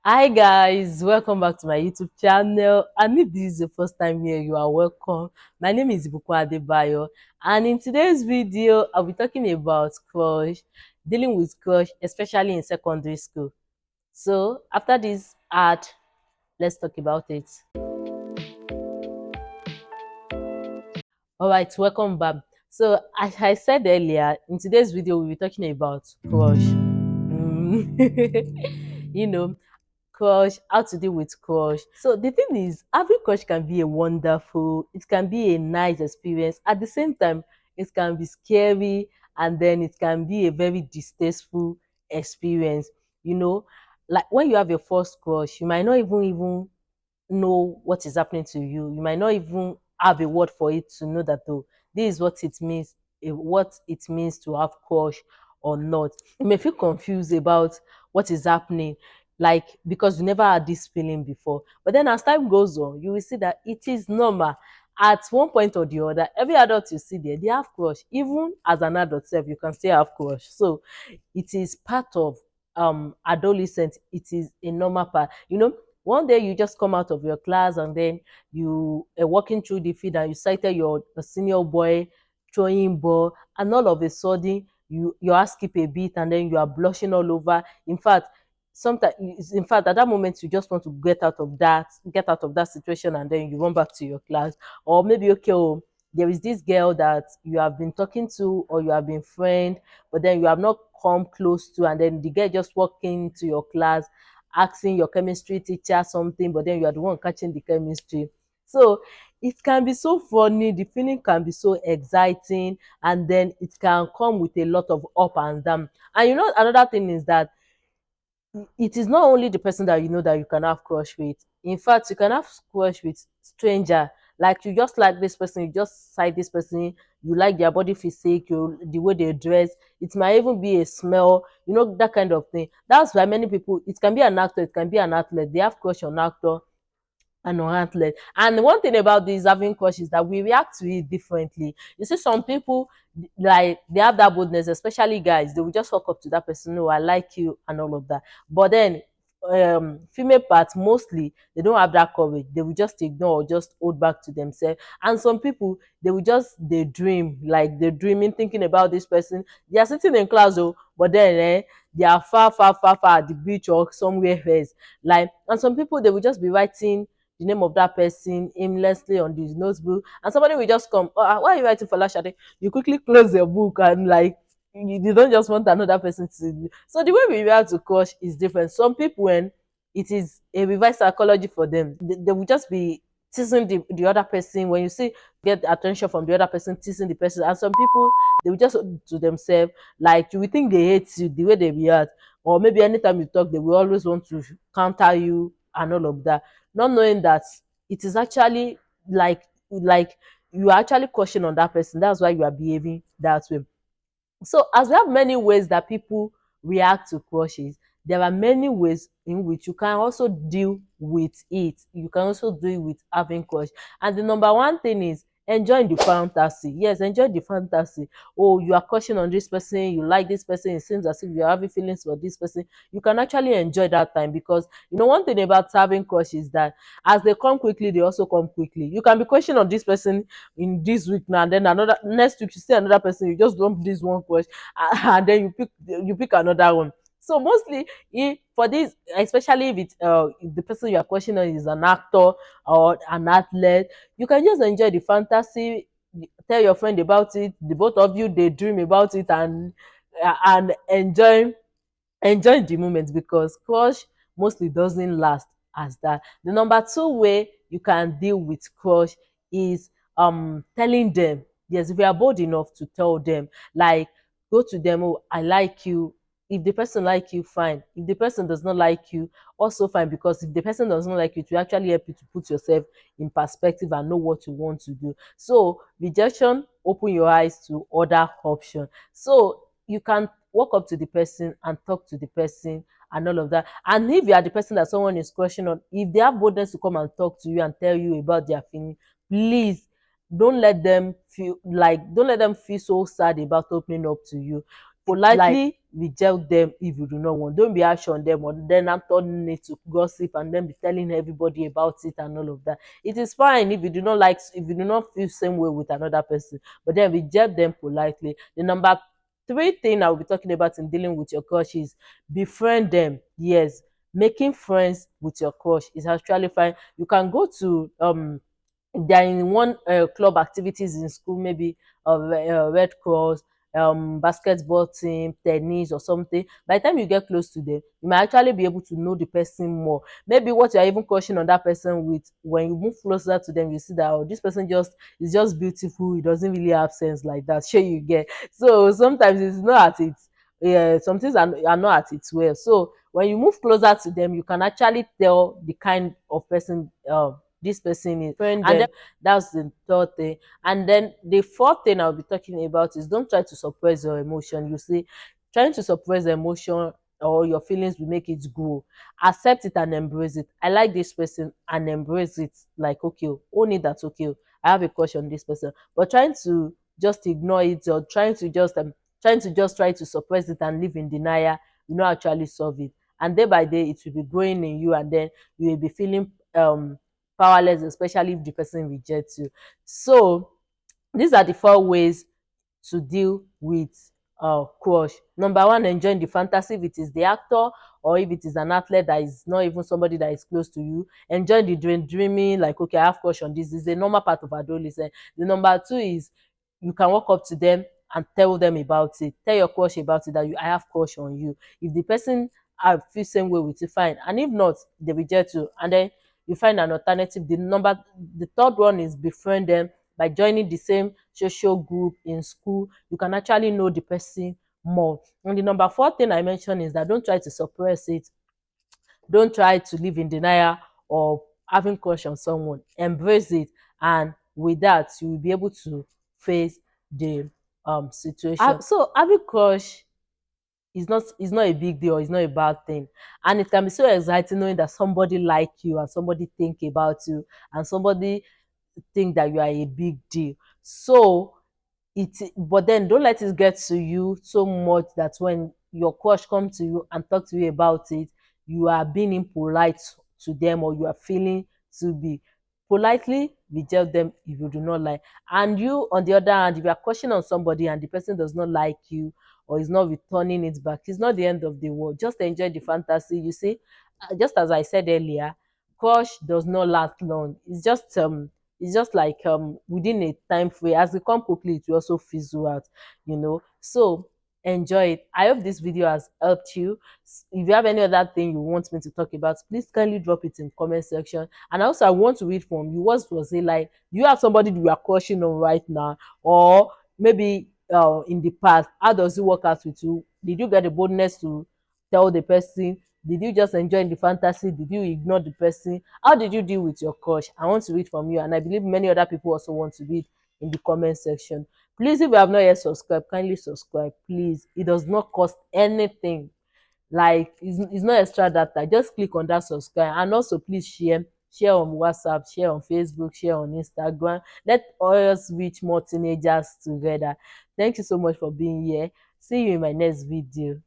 Hi guys, welcome back to my YouTube channel. And if this is the first time here, you are welcome. My name is Ibukun Adebayo, and in today's video, I'll be talking about crush, dealing with crush, especially in secondary school. So after this ad, let's talk about it. All right, welcome back. So as I said earlier, in today's video, we'll be talking about crush. You know, crush, how to deal with crush. So the thing is, having crush can be a wonderful, it can be a nice experience. At the same time, it can be scary, and then it can be a very distasteful experience. You know, like when you have your first crush, you might not even know what is happening to you. You might not even have a word for it to know that, oh, this is what it means, what it means to have crush or not. You may feel confused about what is happening, like because you never had this feeling before. But then as time goes on, you will see that it is normal. At one point or the other, every adult you see there, they have crush. Even as an adult self, you can still have crush. So it is part of adolescent. It is a normal part. One day you just come out of your class and then you are walking through the field and you sighted your senior boy throwing ball, and all of a sudden your ass skip a bit and then you are blushing all over. In fact, sometimes, in fact, at that moment you just want to get out of that situation, and then you run back to your class. Or maybe, okay, oh, there is this girl that you have been talking to or you have been friend, but then you have not come close to, and then the girl just walking into your class asking your chemistry teacher something, but then you are the one catching the chemistry. So it can be so funny, the feeling can be so exciting, and then it can come with a lot of up and down. And another thing is that it is not only the person that you know that you can have crush with. In fact, you can have crush with stranger. Like you just like this person, you just sight this person, you like their body physique, the way they dress. It might even be a smell, that kind of thing. That's why many people, it can be an actor, it can be an athlete. They have crush on actor and on athlete. And one thing about this having crush is that we react to it differently. You see, some people, like, they have that boldness, especially guys. They will just walk up to that person, no, I like you, and all of that. But then female parts, mostly they don't have that courage. They will just ignore or just hold back to themselves. And some people, they will just daydream, like they're dreaming, thinking about this person. They are sitting in class, oh, but then they are far, far, far, far at the beach or somewhere else. Like, and some people, they will just be writing the name of that person aimlessly on the notebook, and somebody will just come, oh, why are you writing for Lashade? You quickly close your book, and like, you don't just want another person to. So the way we react to crush is different. Some people, when it is a reverse psychology for them, they will just be teasing the other person. When you see, get attention from the other person, teasing the person. And some people, they will just to themselves, like, you will think they hate you the way they react, or maybe anytime you talk, they will always want to counter you and all of that, not knowing that it is actually like you are actually crushing on that person. That's why you are behaving that way. So as we have many ways that people react to crushes, there are many ways in which you can also deal with it. You can also deal with having crush. And the number one thing is enjoying the fantasy. Yes, enjoy the fantasy. Oh, you are crushing on this person, you like this person, it seems as if you're having feelings for this person. You can actually enjoy that time, because one thing about having crush is that as they come quickly, they also come quickly. You can be crushing on this person in this week now, and then another next week you see another person, you just dump this one crush, and then you pick another one. So mostly, for this, especially if the person you are questioning is an actor or an athlete, you can just enjoy the fantasy, tell your friend about it, the both of you they dream about it, and enjoy the moment, because crush mostly doesn't last as that. The number two way you can deal with crush is telling them. Yes, if you are bold enough to tell them, like, go to them, oh, I like you. If the person like you, fine. If the person does not like you, also fine, because if the person does not like you, it will actually help you to put yourself in perspective and know what you want to do. So rejection, open your eyes to other options. So you can walk up to the person and talk to the person and all of that. And if you are the person that someone is crushing on, if they have boldness to come and talk to you and tell you about their feeling, please don't let them feel so sad about opening up to you. politely reject them if you do not want. Don't be harsh on them or then I'm turning it to gossip and then be telling everybody about it and all of that. It is fine if you do not like, if you do not feel same way with another person, but then reject them politely. The number three thing I will be talking about in dealing with your crush is befriend them. Yes, making friends with your crush is actually fine. You can go to they're in one club activities in school, maybe Red Cross, basketball team, tennis, or something. By the time you get close to them, you might actually be able to know the person more. Maybe what you are even crushing on that person with, when you move closer to them, you see that, oh, this person just is just beautiful. It doesn't really have sense like that. Sure, you get. So sometimes it's not at its, yeah, some things are not at its well. So when you move closer to them, you can actually tell the kind of person this person is. Friend and then that's the third thing. And then the fourth thing I'll be talking about is don't try to suppress your emotion. You see, trying to suppress the emotion or your feelings will make it grow. Accept it and embrace it. I like this person and embrace it. Like, okay, own it, that's okay. I have a crush on this person. But trying to just ignore it or trying to just try to suppress it and live in denial will not actually solve it. And day by day it will be growing in you, and then you will be feeling powerless, especially if the person rejects you. So these are the four ways to deal with crush. Number one, enjoying the fantasy. If it is the actor or if it is an athlete that is not even somebody that is close to you, enjoy the dreaming, like, okay, I have crush on this. This is a normal part of adolescence. The number two is you can walk up to them and tell them about it. Tell your crush about it, that I have crush on you. If the person feel same way with you, fine. And if not, they reject you. And then you find an alternative. The third one is befriend them by joining the same social group in school. You can actually know the person more. And the number four thing I mentioned is that don't try to suppress it. Don't try to live in denial of having crush on someone. Embrace it, and with that, you will be able to face the situation. So having crush is not a big deal, it's not a bad thing, and it can be so exciting knowing that somebody like you and somebody think about you and somebody think that you are a big deal. So but then don't let it get to you so much that when your crush come to you and talk to you about it, you are being impolite to them, or you are feeling to be politely reject them if you do not like. And you, on the other hand, if you are crushing on somebody and the person does not like you or is not returning it back, it's not the end of the world. Just enjoy the fantasy. You see, just as I said earlier, crush does not last long. It's just like within a time frame, as they come quickly it will also fizzle out, so enjoy it. I hope this video has helped you. If you have any other thing you want me to talk about, please kindly drop it in comment section. And also I want to read from you. What was it like? Do you have somebody you are crushing on right now, or maybe in the past? How does it work out with you? Did you get the boldness to tell the person? Did you just enjoy the fantasy? Did you ignore the person? How did you deal with your crush? I want to read from you, and I believe many other people also want to read in the comment section. Please, if you have not yet subscribed, kindly subscribe. Please, it does not cost anything. Like, it's not extra data. Just click on that subscribe, and also please share on WhatsApp, share on Facebook, share on Instagram. Let us reach more teenagers together. Thank you so much for being here. See you in my next video.